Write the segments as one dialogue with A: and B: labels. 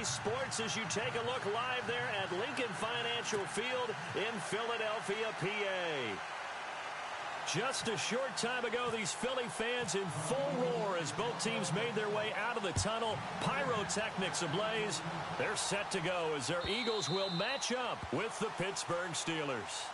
A: EA Sports as you take a look live there at Lincoln Financial Field in Philadelphia, PA. Just a short time ago, these Philly fans in full roar as both teams made their way out of the tunnel. Pyrotechnics ablaze. They're set to go as their Eagles will match up with the Pittsburgh Steelers.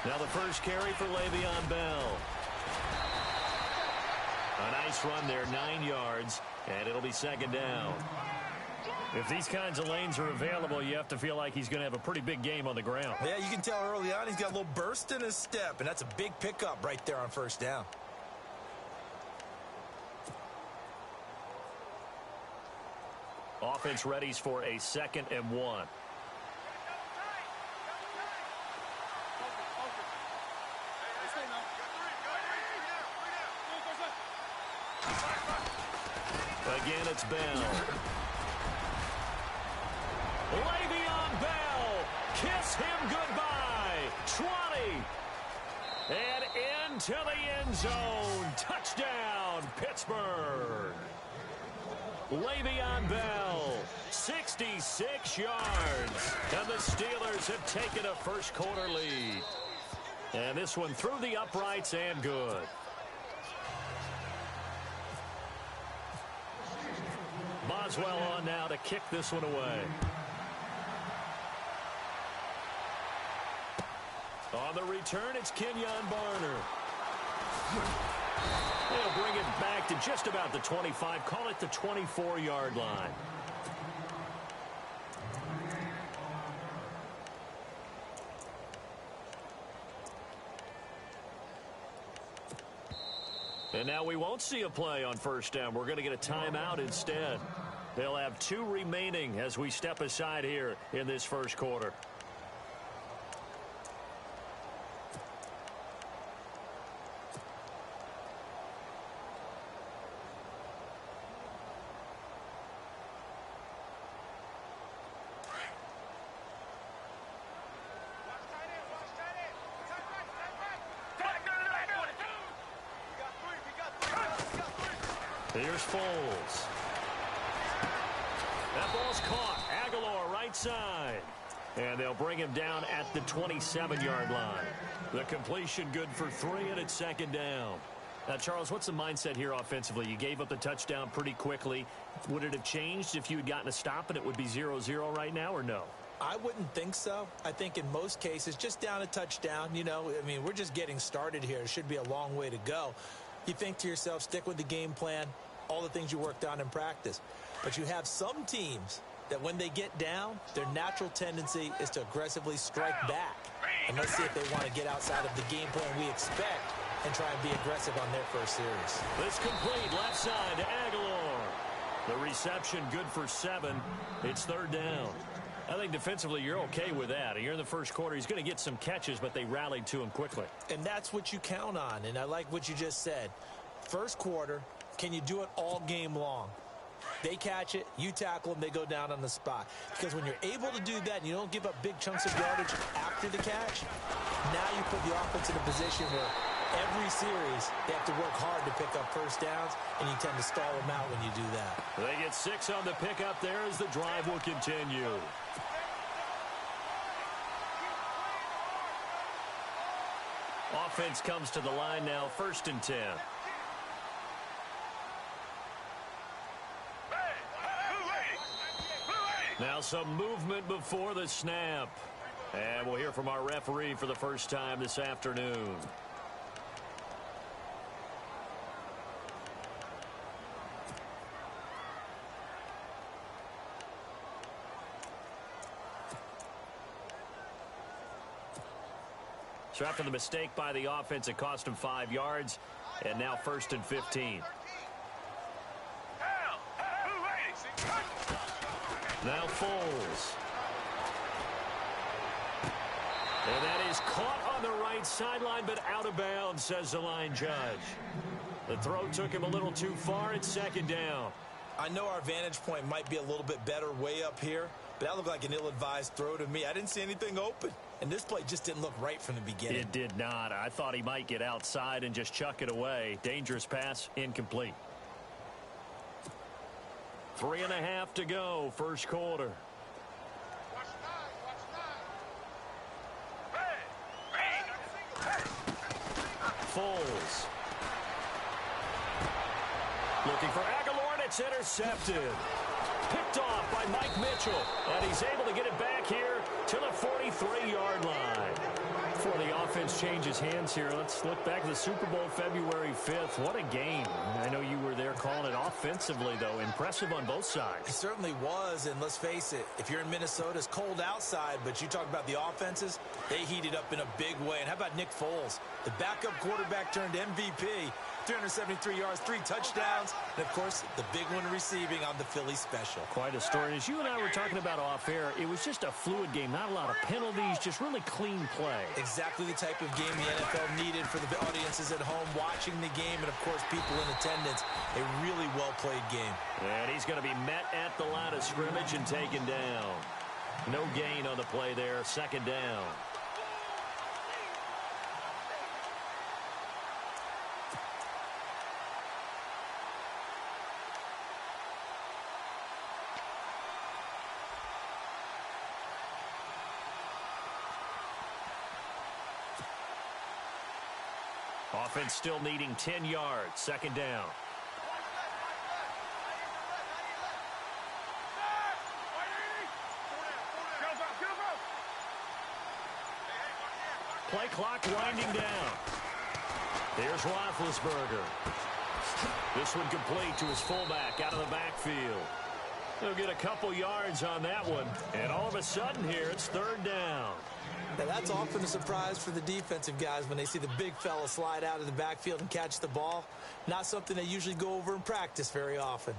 A: Now the first carry for Le'Veon Bell. A nice run there, 9 yards, and it'll be second down. If these kinds of lanes are available, you have to feel like he's going to have a pretty big game on the ground.
B: Yeah, you can tell early on he's got a little burst in his step, and that's a big pickup right there on first down.
A: Offense readies for a 2nd and 1. Again, it's Bell. Le'Veon Bell. Kiss him goodbye. 20. And into the end zone. Touchdown, Pittsburgh. Le'Veon Bell, 66 yards. And the Steelers have taken a first-quarter lead. And this one through the uprights and good. Boswell on now to kick this one away. On the return, it's Kenyon Barner. They'll bring it back to just about the 25. Call it the 24-yard line. And now we won't see a play on first down. We're going to get a timeout instead. They'll have 2 remaining as we step aside here in this first quarter. Here's Foles. That ball's caught. Aguilar right side. And they'll bring him down at the 27-yard line. The completion good for 3, and it's second down. Now, Charles, what's the mindset here offensively? You gave up the touchdown pretty quickly. Would it have changed if you had gotten a stop and it would be 0-0 right now, or no?
B: I wouldn't think so. I think in most cases, just down a touchdown, you know, I mean, we're just getting started here. It should be a long way to go. You think to yourself, stick with the game plan, all the things you worked on in practice. But you have some teams that when they get down, their natural tendency is to aggressively strike back. And let's see if they want to get outside of the game plan we expect and try and be aggressive on their first series.
A: This complete left side to Aguilar. The reception good for 7. It's third down. I think defensively you're okay with that. You're in the first quarter. He's going to get some catches, but they rallied to him quickly.
B: And that's what you count on. And I like what you just said. First quarter, can you do it all game long? They catch it, you tackle them, they go down on the spot. Because when you're able to do that and you don't give up big chunks of yardage after the catch, now you put the offense in a position where every series they have to work hard to pick up first downs, and you tend to stall them out when you do that.
A: They get 6 on the pickup there as the drive will continue. Offense comes to the line now, 1st and 10. Now some movement before the snap. And we'll hear from our referee for the first time this afternoon. So after the mistake by the offense, it cost him 5 yards. And now 1st and 15. Now Foles. And that is caught on the right sideline, but out of bounds, says the line judge. The throw took him a little too far. It's 2nd down.
B: I know our vantage point might be a little bit better way up here, but that looked like an ill-advised throw to me. I didn't see anything open, and this play just didn't look right from the beginning.
A: It did not. I thought he might get outside and just chuck it away. Dangerous pass, incomplete. 3.5 to go, first quarter. Foles. Looking for Aguilar, and it's intercepted. Picked off by Mike Mitchell, and he's able to get it back here to the 43-yard line. Before the offense changes hands here, let's look back at the Super Bowl February 5th. What a game. I know you were there calling it offensively, though. Impressive on both sides.
B: It certainly was, and let's face it, if you're in Minnesota, it's cold outside, but you talk about the offenses, they heated up in a big way. And how about Nick Foles? The backup quarterback turned MVP, 373 yards, 3 touchdowns, and, of course, the big one receiving on the Philly special.
A: Quite a story. As you and I were talking about off air, it was just a fluid game. Not a lot of penalties, just really clean play.
B: Exactly the type of game the NFL needed for the audiences at home watching the game and, of course, people in attendance. A really well-played game.
A: And he's going to be met at the line of scrimmage and taken down. No gain on the play there. 2nd down. Offense still needing 10 yards. 2nd down. Play clock winding down. Here's Roethlisberger. This one complete to his fullback out of the backfield. He'll get a couple yards on that one. And all of a sudden here, it's 3rd down.
B: Now, that's often a surprise for the defensive guys when they see the big fella slide out of the backfield and catch the ball. Not something they usually go over in practice very often.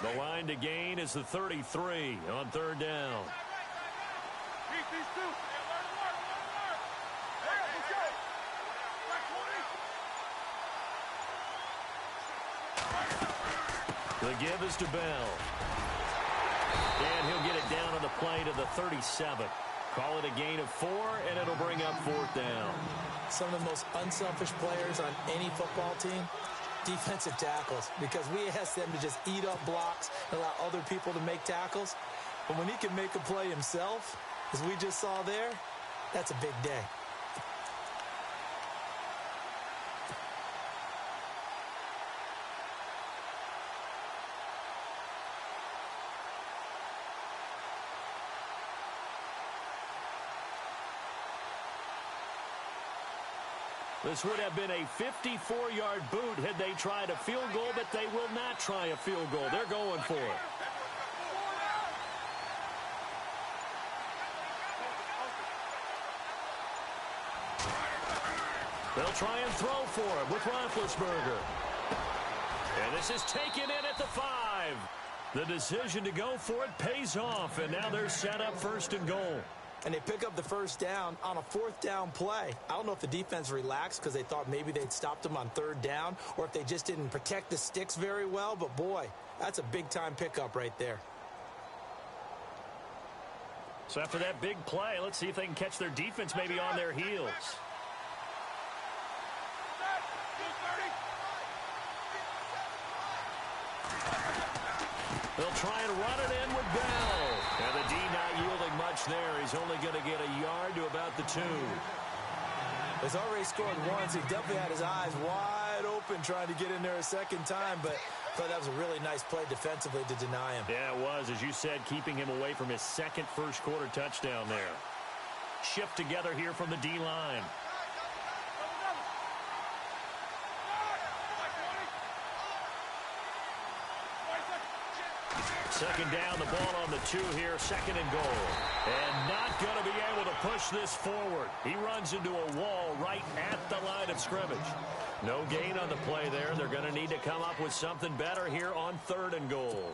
A: The line to gain is the 33 on 3rd down. The give is to Bell. And he'll get it down on the play to the 37. Call it a gain of 4, and it'll bring up 4th down.
B: Some of the most unselfish players on any football team, defensive tackles, because we ask them to just eat up blocks and allow other people to make tackles. But when he can make a play himself, as we just saw there, that's a big day.
A: This would have been a 54-yard boot had they tried a field goal, but they will not try a field goal. They're going for it. They'll try and throw for him with Roethlisberger. And this is taken in at the 5. The decision to go for it pays off, and now they're set up 1st and goal.
B: And they pick up the 1st down on a 4th down play. I don't know if the defense relaxed because they thought maybe they'd stopped them on 3rd down or if they just didn't protect the sticks very well. But, boy, that's a big-time pickup right there.
A: So after that big play, let's see if they can catch their defense maybe on their heels. They'll try and run it in with Bell. And the D not yielding much there. He's only going to get a yard to about the 2.
B: He's already scored once. He definitely had his eyes wide open trying to get in there a 2nd time, but I thought that was a really nice play defensively to deny him.
A: Yeah, it was, as you said, keeping him away from his 2nd first-quarter touchdown there. Shift together here from the D-line. Second down, the ball on the 2 here, second and goal. And not going to be able to push this forward. He runs into a wall right at the line of scrimmage. No gain on the play there. They're going to need to come up with something better here on third and goal.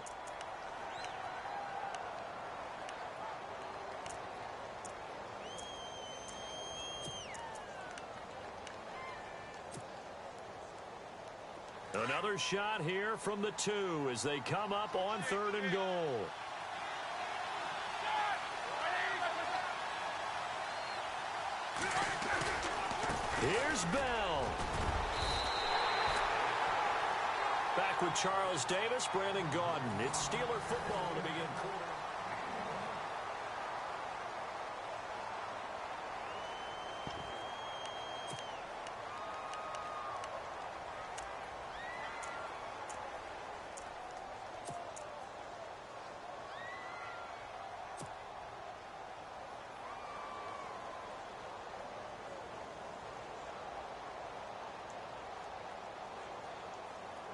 A: Another shot here from the 2 as they come up on third and goal. Here's Bell. Back with Charles Davis, Brandon Gaudin. It's Steeler football to begin quarter.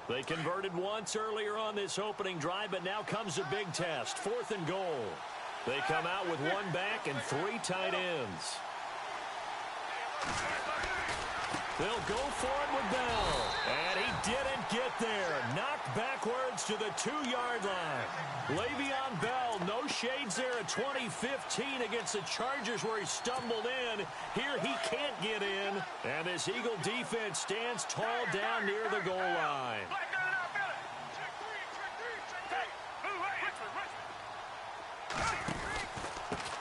A: They converted once earlier on this opening drive, but now comes a big test. Fourth and goal. They come out with 1 back and 3 tight ends. They'll go for it with Bell. And he didn't get there. Knocked backwards to the 2-yard line. Le'Veon Bell, no shades there at 2015 against the Chargers where he stumbled in. Here he can't get in. And this Eagle defense stands tall down near the goal line.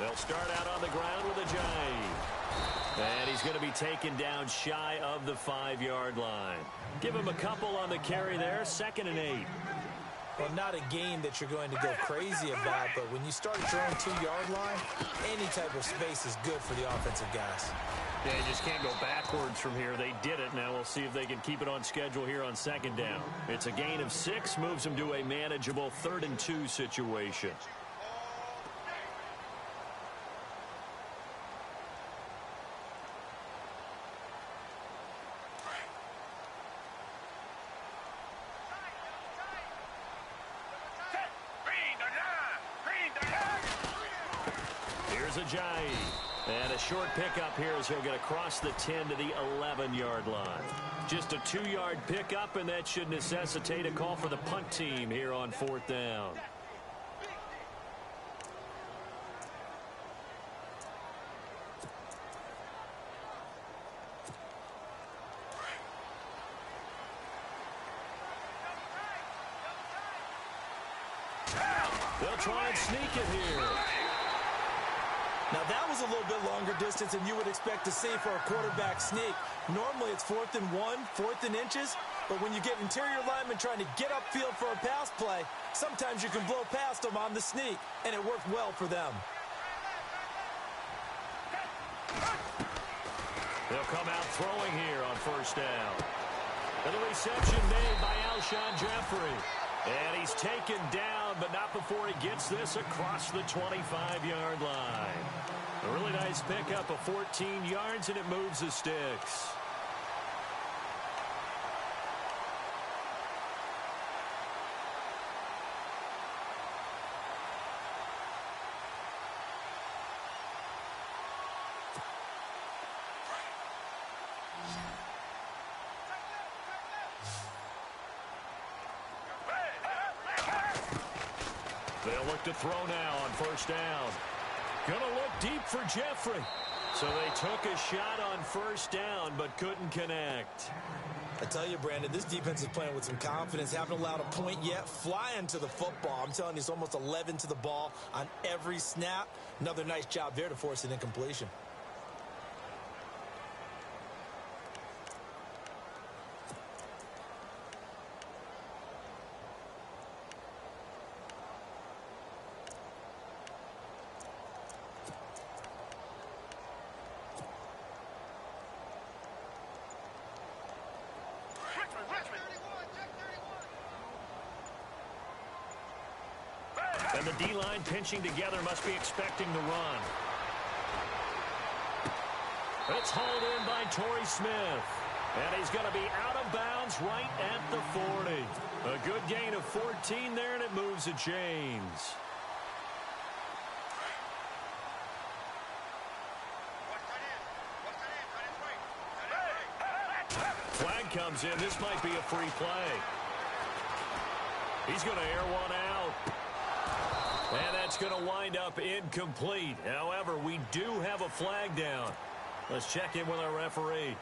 A: They'll start out on the ground with a jive. And he's going to be taken down shy of the 5-yard line. Give him a couple on the carry there. 2nd and 8.
B: Well, not a game that you're going to go crazy about, but when you start at your own 2-yard line, any type of space is good for the offensive guys.
A: Yeah, you just can't go backwards from here. They did it. Now we'll see if they can keep it on schedule here on 2nd down. It's a gain of 6, moves them to a manageable 3rd and 2 situation. Ajayi. And a short pickup here as he'll get across the 10 to the 11-yard line. Just a 2-yard pickup, and that should necessitate a call for the punt team here on 4th down. They'll try and sneak it here.
B: Now, that was a little bit longer distance than you would expect to see for a quarterback sneak. Normally, it's 4th and 1, 4th and inches. But when you get interior linemen trying to get upfield for a pass play, sometimes you can blow past them on the sneak, and it worked well for them.
A: They'll come out throwing here on 1st down. And the reception made by Alshon Jeffrey. And he's taken down, but not before he gets this across the 25-yard line. A really nice pickup of 14 yards, and it moves the sticks. They'll look to throw now on 1st down. Gonna look deep for Jeffrey. So they took a shot on 1st down, but couldn't connect.
B: I tell you, Brandon, this defense is playing with some confidence. Haven't allowed a point yet. Flying to the football. I'm telling you, it's almost 11 to the ball on every snap. Another nice job there to force an incompletion.
A: And the D-line pinching together must be expecting the run. It's hauled in by Torrey Smith. And he's going to be out of of bounds right at the 40. A good gain of 14 there, and it moves the chains. Flag comes in. This might be a free play. He's going to air one out. And that's going to wind up incomplete. However, we do have a flag down. Let's check in with our referee.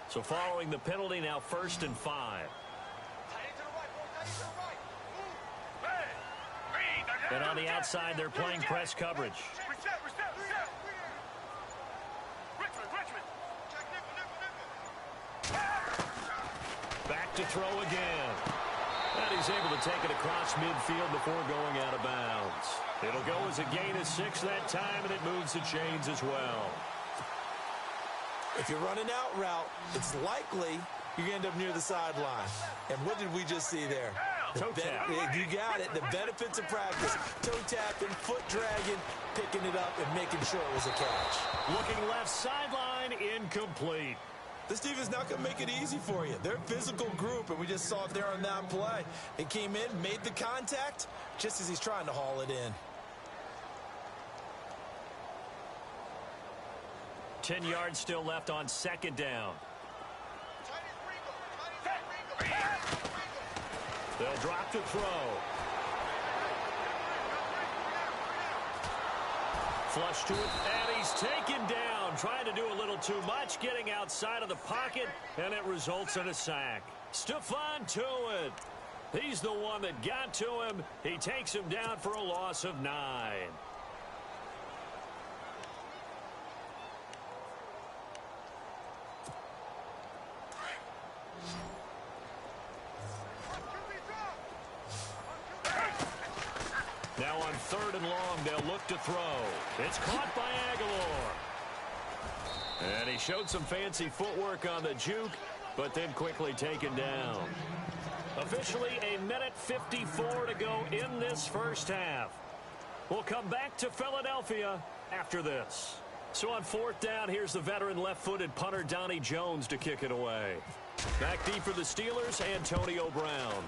A: So following the penalty, now 1st and 5. And on the outside, they're playing press coverage. Back to throw again. And he's able to take it across midfield before going out of bounds. It'll go as a gain of 6 that time, and it moves the chains as well.
B: If you're running out route, it's likely you're going to end up near the sideline. And what did we just see there?
A: Toe tap.
B: You got it. The benefits of practice. Toe tapping, foot dragging, picking it up, and making sure it was a catch.
A: Looking left sideline, incomplete.
B: This defense not going to make it easy for you. They're a physical group, and we just saw it there on that play. They came in, made the contact, just as he's trying to haul it in.
A: 10 yards still left on 2nd down. They'll drop to throw. Flush to it, and he's taken down. Trying to do a little too much, getting outside of the pocket, and it results in a sack. Stephon Tuitt. He's the one that got to him. He takes him down for a loss of 9. Now on 3rd and long, they'll look to throw. It's caught by Aguilar. And he showed some fancy footwork on the juke, but then quickly taken down. Officially, 1:54 to go in this first half. We'll come back to Philadelphia after this. So on 4th down, here's the veteran left-footed punter Donnie Jones to kick it away. Back deep for the Steelers, Antonio Brown.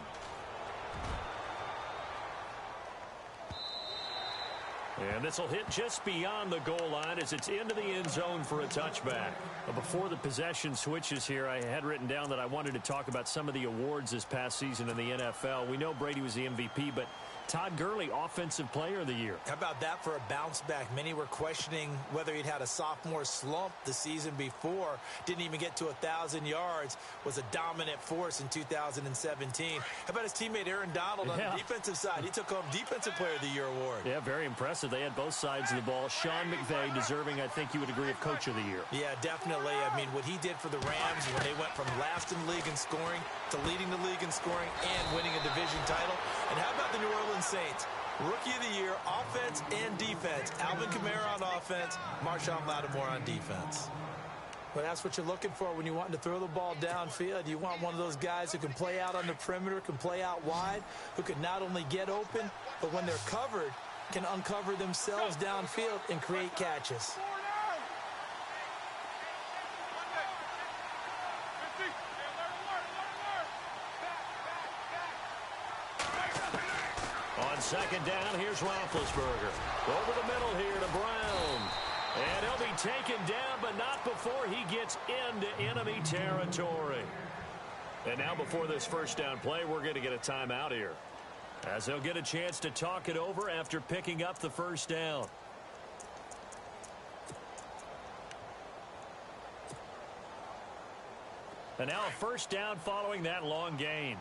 A: And this will hit just beyond the goal line as it's into the end zone for a touchback. But before the possession switches here, I had written down that I wanted to talk about some of the awards this past season in the NFL. We know Brady was the MVP, but Todd Gurley, Offensive Player of the Year.
B: How about that for a bounce back? Many were questioning whether he'd had a sophomore slump the season before. Didn't even get to 1,000 yards. Was a dominant force in 2017. How about his teammate Aaron Donald on the defensive side? He took home Defensive Player of the Year award.
A: Yeah, very impressive. They had both sides of the ball. Sean McVay deserving, I think you would agree, of Coach of the Year.
B: Yeah, definitely. I mean, what he did for the Rams when they went from last in the league in scoring to leading the league in scoring and winning a division title. And how about the New Orleans Saints? Rookie of the Year, offense and defense. Alvin Kamara on offense, Marshawn Lattimore on defense. Well, that's what you're looking for when you want to throw the ball downfield. You want one of those guys who can play out on the perimeter, can play out wide, who can not only get open, but when they're covered, can uncover themselves downfield and create catches.
A: On 2nd down, here's Roethlisberger. Over the middle here to Brown. And he'll be taken down, but not before he gets into enemy territory. And now before this first down play, we're going to get a timeout here, as they'll get a chance to talk it over after picking up the first down. And now a first down following that long gain.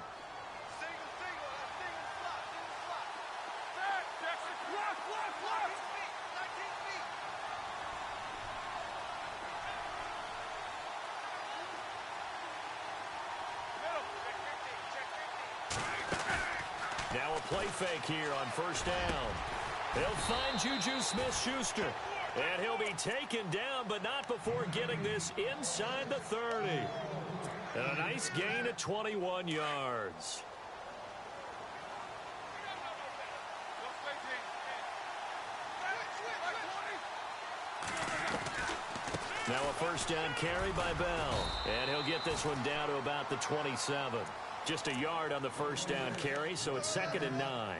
A: Now a play fake here on first down. They'll find Juju Smith-Schuster. And he'll be taken down, but not before getting this inside the 30. And a nice gain of 21 yards. Now a first down carry by Bell. And he'll get this one down to about the 27. Just a yard on the first down carry, so it's 2nd and 9.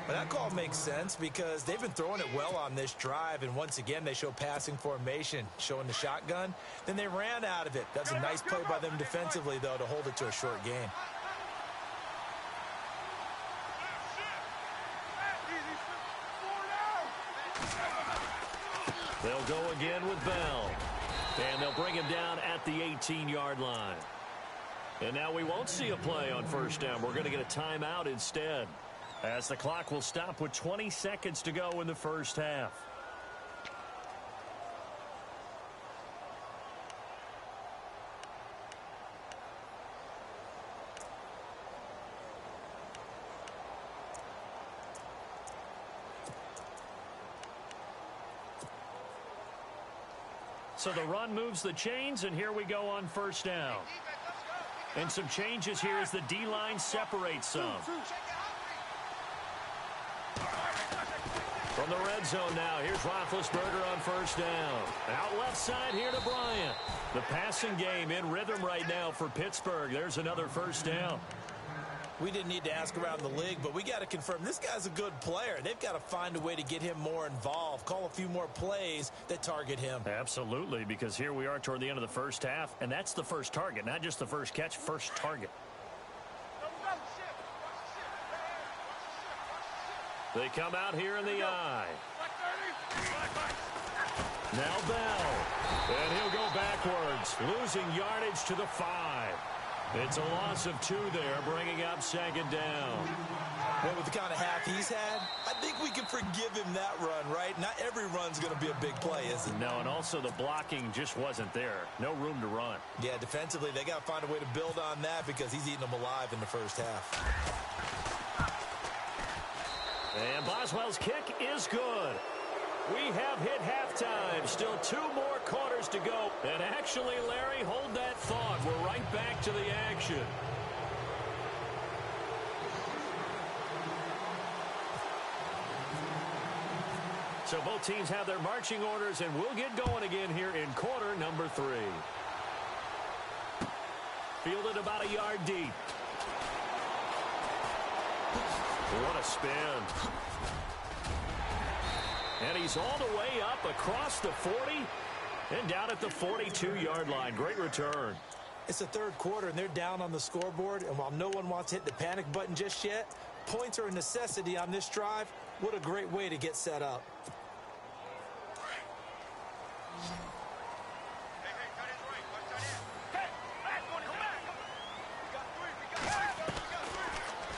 B: Well, that call makes sense because they've been throwing it well on this drive, and once again they show passing formation, showing the shotgun. Then they ran out of it. That's a nice play by them defensively, though, to hold it to a short gain.
A: They'll go again with Bell. And they'll bring him down at the 18-yard line. And now we won't see a play on first down. We're going to get a timeout instead, as the clock will stop with 20 seconds to go in the first half. So the run moves the chains, and here we go on first down. And some changes here as the D-line separates some. From the red zone now, here's Roethlisberger on first down. Out left side here to Bryant. The passing game in rhythm right now for Pittsburgh. There's another first down.
B: We didn't need to ask around the league, but we got to confirm this guy's a good player. They've got to find a way to get him more involved, call a few more plays that target him.
A: Absolutely, because here we are toward the end of the first half, and that's the first target, not just the first catch, first target. They come out here in the eye. Now Bell, and he'll go backwards, losing yardage to the 5. It's a loss of 2 there, bringing up 2nd down.
B: Well, with the kind of half he's had, I think we can forgive him that run, right? Not every run's going to be a big play, is it?
A: No, and also the blocking just wasn't there. No room to run.
B: Yeah, defensively, they got to find a way to build on that because he's eating them alive in the first half.
A: And Boswell's kick is good. We have hit halftime. Still 2 more quarters to go. And actually, Larry, hold that thought. We're right back to the action. So both teams have their marching orders, and we'll get going again here in quarter number 3. Fielded about a yard deep. What a spin. And he's all the way up across the 40 and down at the 42-yard line. Great return.
B: It's the third quarter, and they're down on the scoreboard. And while no one wants to hit the panic button just yet, points are a necessity on this drive. What a great way to get set up.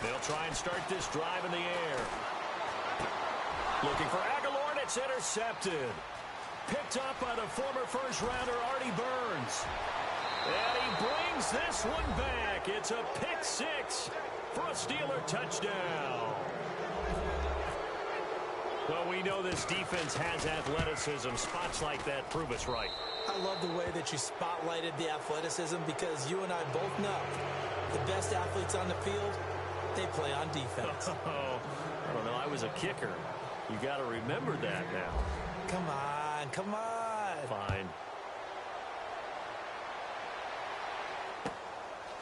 B: They'll try and start this drive in the air. Looking for Aguilar, and it's intercepted. Picked up by the former first-rounder Artie Burns. And he brings this one back. It's a pick 6 for a Steeler touchdown. Well, we know this defense has athleticism. Spots like that prove us right. I love the way that you spotlighted the athleticism because you and I both know the best athletes on the field, they play on defense.
A: Oh, I don't know. I was a kicker. You got to remember that now.
B: Come on, come on.
A: Fine.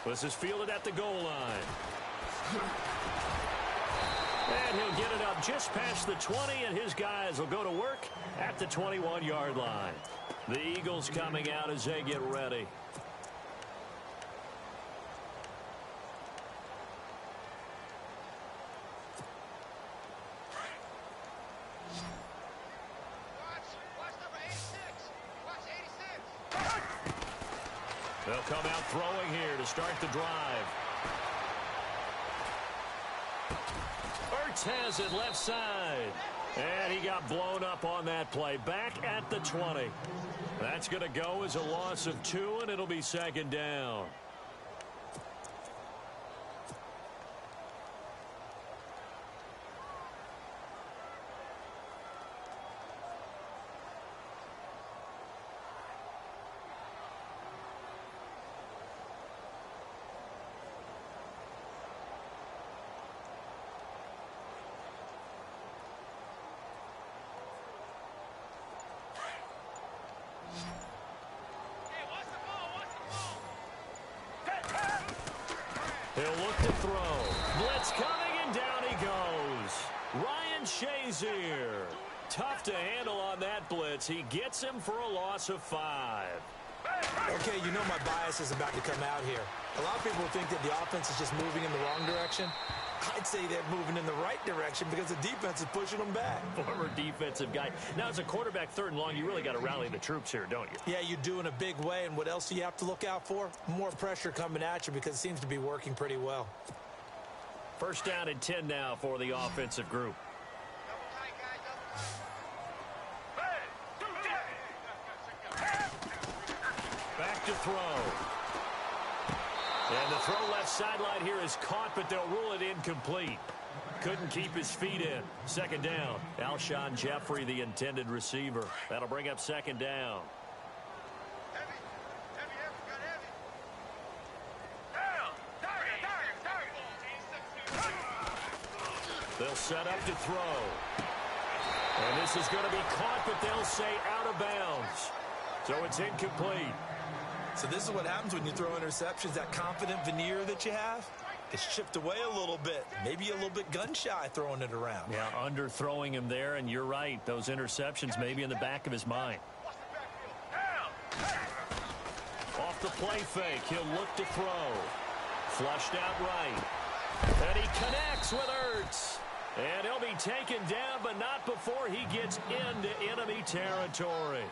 A: This is fielded at the goal line. And he'll get it up just past the 20, and his guys will go to work at the 21-yard line. The Eagles coming out as they get ready. They'll come out throwing here to start the drive. Ertz has it left side. And he got blown up on that play. Back at the 20. That's going to go as a loss of 2, and it'll be 2nd down. He'll look to throw. Blitz coming, and down he goes. Ryan Shazier. Tough to handle on that blitz. He gets him for a loss of 5.
B: Okay, you know my bias is about to come out here. A lot of people think that the offense is just moving in the wrong direction. I'd say they're moving in the right direction because the defense is pushing them back.
A: Former defensive guy. Now, as a quarterback, 3rd and long, you really got to rally the troops here, don't you?
B: Yeah, you do in a big way. And what else do you have to look out for? More pressure coming at you because it seems to be working pretty well.
A: 1st down and 10 now for the offensive group. Back to throw. And the throw left sideline here is caught, but they'll rule it incomplete. Couldn't keep his feet in. 2nd down. Alshon Jeffrey, the intended receiver. That'll bring up 2nd down. They'll set up to throw. And this is going to be caught, but they'll say out of bounds. So it's incomplete.
B: So this is what happens when you throw interceptions. That confident veneer that you have, it's chipped away a little bit. Maybe a little bit gun-shy throwing it around.
A: Yeah, underthrowing him there, and you're right. Those interceptions may be in the back of his mind. Off the play fake, he'll look to throw. Flushed out right. And he connects with Ertz. And he'll be taken down, but not before he gets into enemy territory.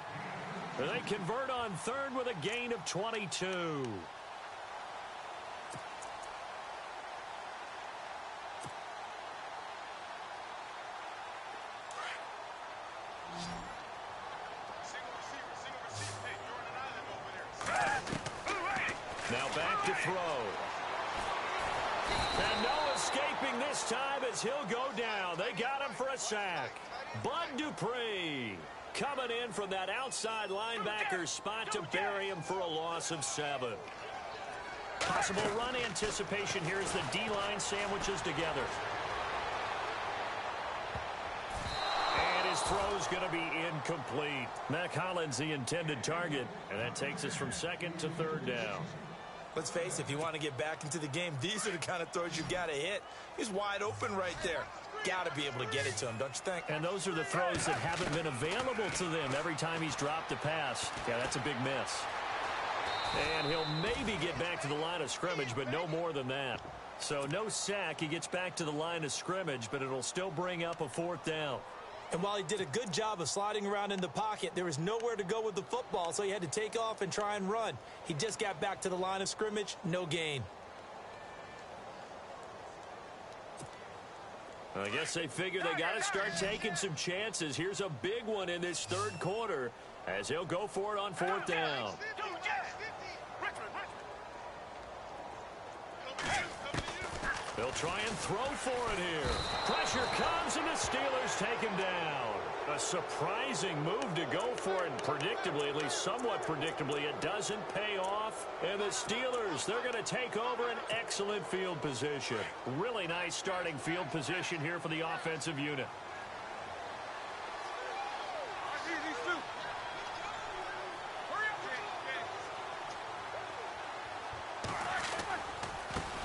A: They convert on 3rd with a gain of 22. Now back to throw. And no escaping this time as he'll go down. They got him for a sack. Bud Dupree coming in from that outside linebacker spot to bury him for a loss of 7. Possible run anticipation here as the D-line sandwiches together. And his throw's going to be incomplete. Mac Hollins the intended target, and that takes us from 2nd to 3rd down.
B: Let's face it, if you want to get back into the game, these are the kind of throws you got to hit. He's wide open right there. Got to be able to get it to him, don't you think?
A: And those are the throws that haven't been available to them every time he's dropped a pass. Yeah, that's a big miss. And he'll maybe get back to the line of scrimmage, but no more than that. So no sack. He gets back to the line of scrimmage, but it'll still bring up a 4th down.
B: And while he did a good job of sliding around in the pocket, there was nowhere to go with the football, so he had to take off and try and run. He just got back to the line of scrimmage, no gain.
A: I guess they figure they got to start taking some chances. Here's a big one in this 3rd quarter as he'll go for it on 4th down. They'll try and throw for it here. Pressure comes, and the Steelers take him down. A surprising move to go for it, and predictably, at least somewhat predictably, it doesn't pay off. And the Steelers, they're going to take over an excellent field position. Really nice starting field position here for the offensive unit.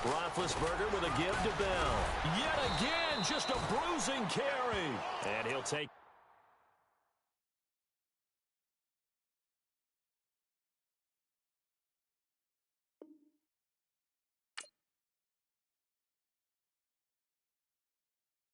A: Roethlisberger with a give to Bell. Yet again, just a bruising carry. And he'll take